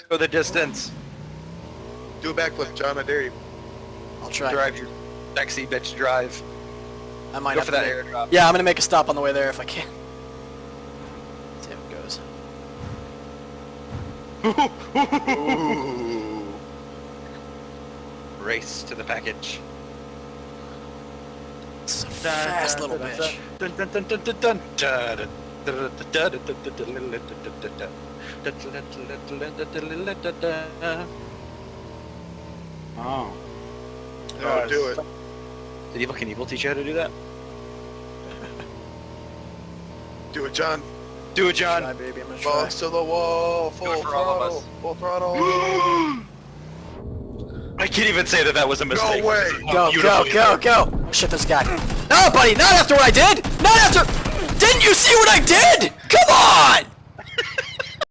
Go the distance. Do a backflip, John. I dare you. I'll try. Drive your sexy bitch drive. I might Go have for to that make- airdrop. Yeah, I'm gonna make a stop on the way there if I can. See how it goes. Ooh. Race to the package. It's a fast little bitch. Dun, dun, dun, dun, dun, dun, dun. Oh. No, do it. Did Evil Knievel teach you how to do that? Do it, John. Do it, Try, John. baby. I'm gonna try. Balls to the wall. Do Full it for all of throttle. us. Full throttle. I can't even say that was a mistake. way. This is how Go, beautiful go, you go, are. go! Oh, shit, this guy. No, buddy, not after what I did! Not after... Didn't you see what I did? Come on!